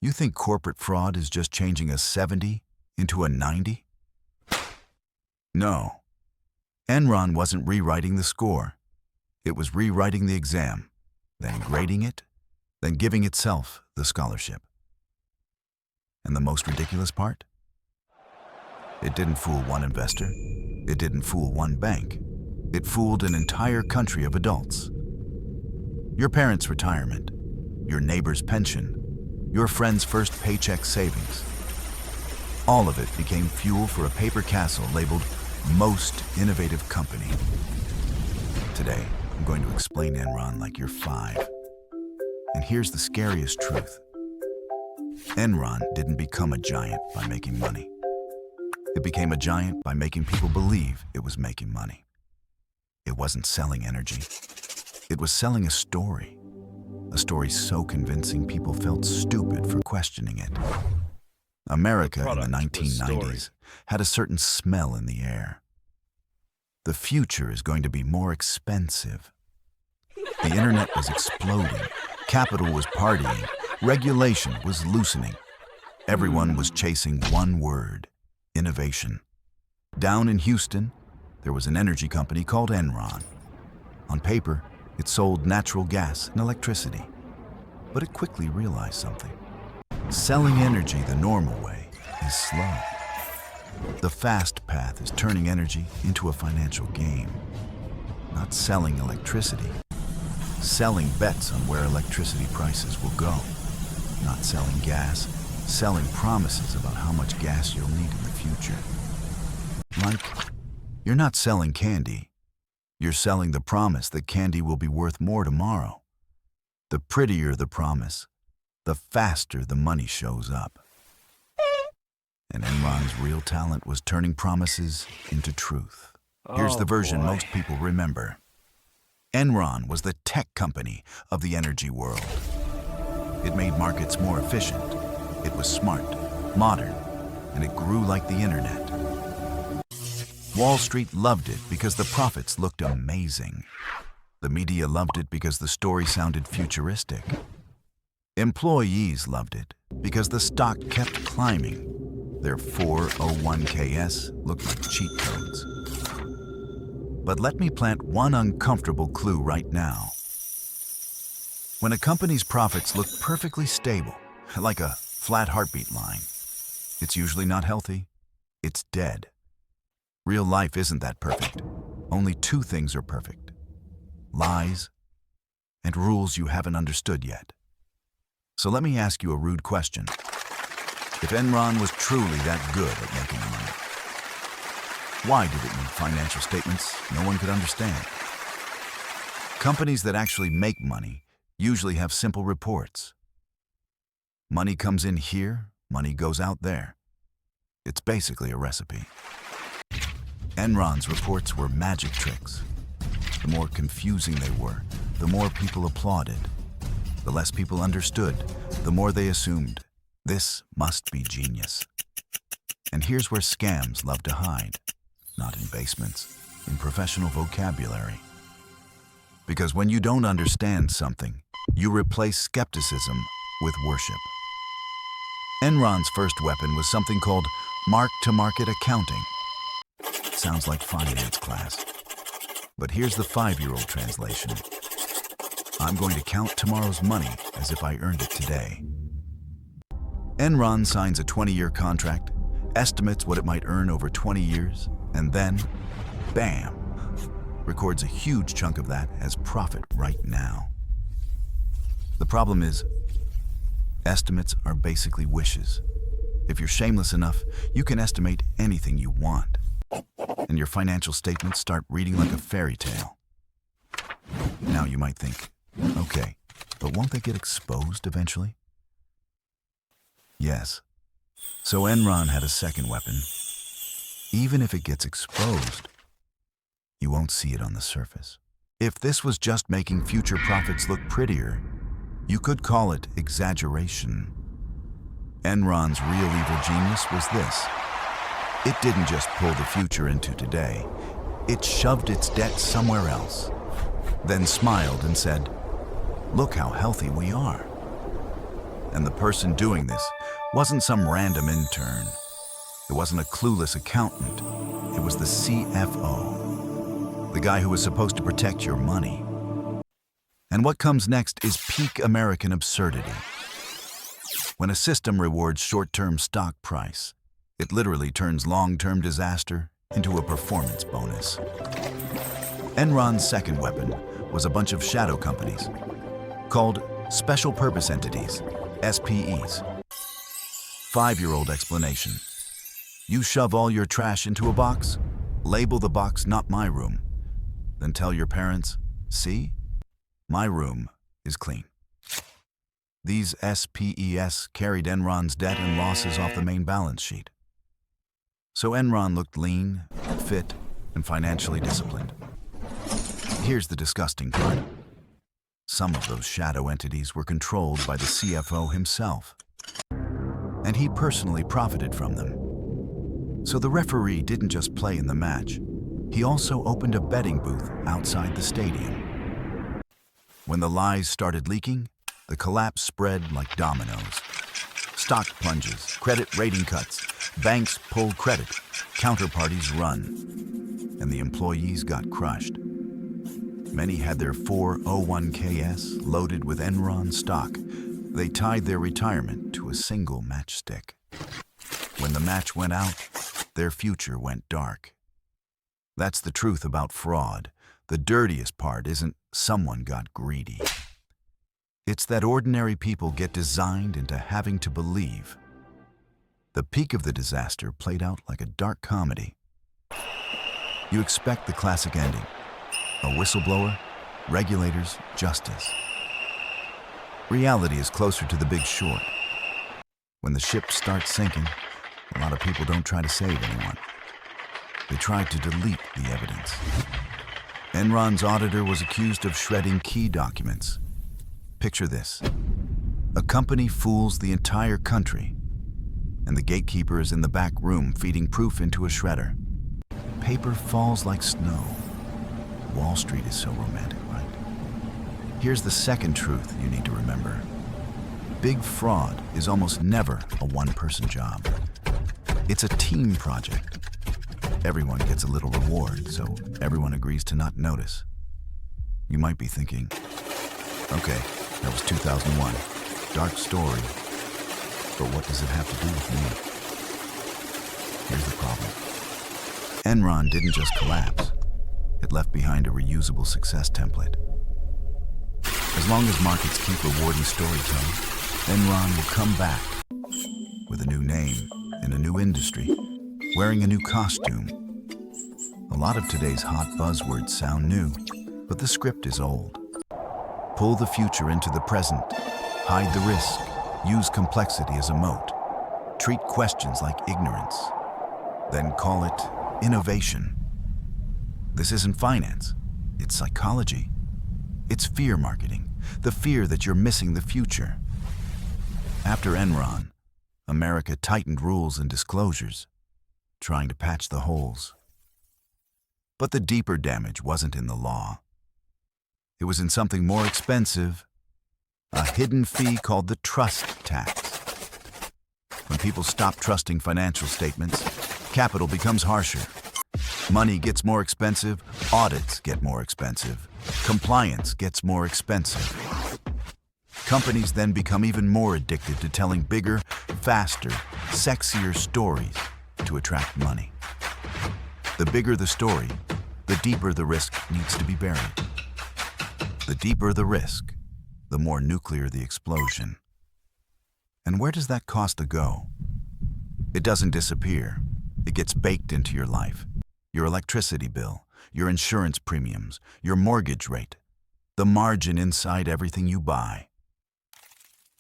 You think corporate fraud is just changing a 70 into a 90? No. Enron wasn't rewriting the score. It was rewriting the exam, then grading it, then giving itself the scholarship. And the most ridiculous part? It didn't fool one investor. It didn't fool one bank. It fooled an entire country of adults. Your parents' retirement, your neighbor's pension, your friend's first paycheck savings. All of it became fuel for a paper castle labeled Most Innovative Company. Today, I'm going to explain Enron like you're 5. And here's the scariest truth. Enron didn't become a giant by making money. It became a giant by making people believe it was making money. It wasn't selling energy. It was selling a story so convincing people felt stupid for questioning it. America in the 1990s had a certain smell in the air. The future is going to be more expensive. The internet was exploding. Capital was partying. Regulation was loosening. Everyone was chasing one word: innovation. Down in Houston, there was an energy company called Enron. On paper, it sold natural gas and electricity. But it quickly realized something. Selling energy the normal way is slow. The fast path is turning energy into a financial game. Not selling electricity. Selling bets on where electricity prices will go. Not selling gas. Selling promises about how much gas you'll need in the future. Like, you're not selling candy. You're selling the promise that candy will be worth more tomorrow. The prettier the promise, the faster the money shows up. And Enron's real talent was turning promises into truth. Here's the version most people remember. Enron was the tech company of the energy world. It made markets more efficient. It was smart, modern, and it grew like the internet. Wall Street loved it because the profits looked amazing. The media loved it because the story sounded futuristic. Employees loved it because the stock kept climbing. Their 401ks looked like cheat codes. But let me plant one uncomfortable clue right now. When a company's profits look perfectly stable, like a flat heartbeat line, it's usually not healthy. It's dead. Real life isn't that perfect. Only 2 things are perfect: lies and rules you haven't understood yet. So let me ask you a rude question. If Enron was truly that good at making money, why did it need financial statements no one could understand? Companies that actually make money usually have simple reports. Money comes in here, money goes out there. It's basically a recipe. Enron's reports were magic tricks. The more confusing they were, the more people applauded. The less people understood, the more they assumed, this must be genius. And here's where scams love to hide. Not in basements, in professional vocabulary. Because when you don't understand something, you replace skepticism with worship. Enron's first weapon was something called mark-to-market accounting. Sounds like finance class. But here's the 5-year-old translation. I'm going to count tomorrow's money as if I earned it today. Enron signs a 20-year contract, estimates what it might earn over 20 years, and then, bam, records a huge chunk of that as profit right now. The problem is, estimates are basically wishes. If you're shameless enough, you can estimate anything you want. And your financial statements start reading like a fairy tale. Now you might think, okay, but won't they get exposed eventually? Yes. So Enron had a second weapon. Even if it gets exposed, you won't see it on the surface. If this was just making future profits look prettier, you could call it exaggeration. Enron's real evil genius was this. It didn't just pull the future into today. It shoved its debt somewhere else, then smiled and said, "Look how healthy we are." And the person doing this wasn't some random intern. It wasn't a clueless accountant. It was the CFO, the guy who was supposed to protect your money. And what comes next is peak American absurdity. When a system rewards short-term stock price, it literally turns long-term disaster into a performance bonus. Enron's second weapon was a bunch of shadow companies called Special Purpose Entities, SPEs. 5-year-old explanation. You shove all your trash into a box, label the box "Not My Room," then tell your parents, "See? My room is clean." These SPEs carried Enron's debt and losses off the main balance sheet. So Enron looked lean, fit, and financially disciplined. Here's the disgusting part. Some of those shadow entities were controlled by the CFO himself, and he personally profited from them. So the referee didn't just play in the match. He also opened a betting booth outside the stadium. When the lies started leaking, the collapse spread like dominoes. Stock plunges, credit rating cuts, banks pull credit, counterparties run, and the employees got crushed. Many had their 401ks loaded with Enron stock. They tied their retirement to a single matchstick. When the match went out, their future went dark. That's the truth about fraud. The dirtiest part isn't someone got greedy. It's that ordinary people get designed into having to believe. The peak of the disaster played out like a dark comedy. You expect the classic ending. A whistleblower, regulators, justice. Reality is closer to the Big Short. When the ship starts sinking, a lot of people don't try to save anyone. They try to delete the evidence. Enron's auditor was accused of shredding key documents. Picture this. A company fools the entire country, and the gatekeeper is in the back room feeding proof into a shredder. Paper falls like snow. Wall Street is so romantic, right? Here's the second truth you need to remember. Big fraud is almost never a one-person job. It's a team project. Everyone gets a little reward, so everyone agrees to not notice. You might be thinking, okay, that was 2001. Dark story. But what does it have to do with me? Here's the problem. Enron didn't just collapse. It left behind a reusable success template. As long as markets keep rewarding storytelling, Enron will come back with a new name in a new industry, wearing a new costume. A lot of today's hot buzzwords sound new, but the script is old. Pull the future into the present, hide the risk, use complexity as a moat, treat questions like ignorance, then call it innovation. This isn't finance, it's psychology. It's fear marketing, the fear that you're missing the future. After Enron, America tightened rules and disclosures, trying to patch the holes. But the deeper damage wasn't in the law. It was in something more expensive, a hidden fee called the trust tax. When people stop trusting financial statements, capital becomes harsher. Money gets more expensive, audits get more expensive, compliance gets more expensive. Companies then become even more addicted to telling bigger, faster, sexier stories to attract money. The bigger the story, the deeper the risk needs to be buried. The deeper the risk, the more nuclear the explosion. And where does that cost go? It doesn't disappear. It gets baked into your life. Your electricity bill, your insurance premiums, your mortgage rate, the margin inside everything you buy.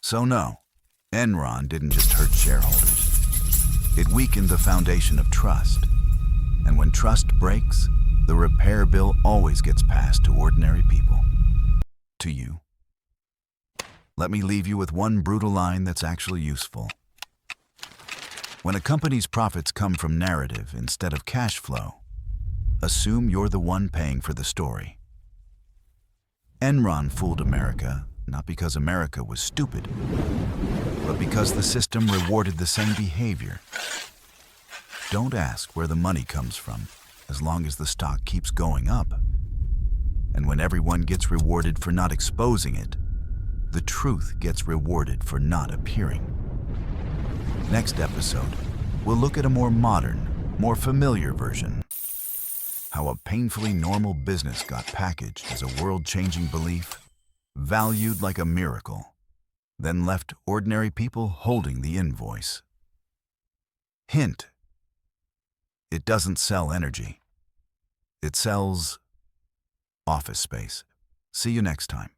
So no, Enron didn't just hurt shareholders. It weakened the foundation of trust. And when trust breaks, the repair bill always gets passed to ordinary people. To you. Let me leave you with one brutal line that's actually useful. When a company's profits come from narrative instead of cash flow, assume you're the one paying for the story. Enron fooled America not because America was stupid, but because the system rewarded the same behavior. Don't ask where the money comes from, as long as the stock keeps going up. And when everyone gets rewarded for not exposing it, the truth gets rewarded for not appearing. Next episode, we'll look at a more modern, more familiar version. How a painfully normal business got packaged as a world-changing belief, valued like a miracle, then left ordinary people holding the invoice. Hint: it doesn't sell energy. It sells office space. See you next time.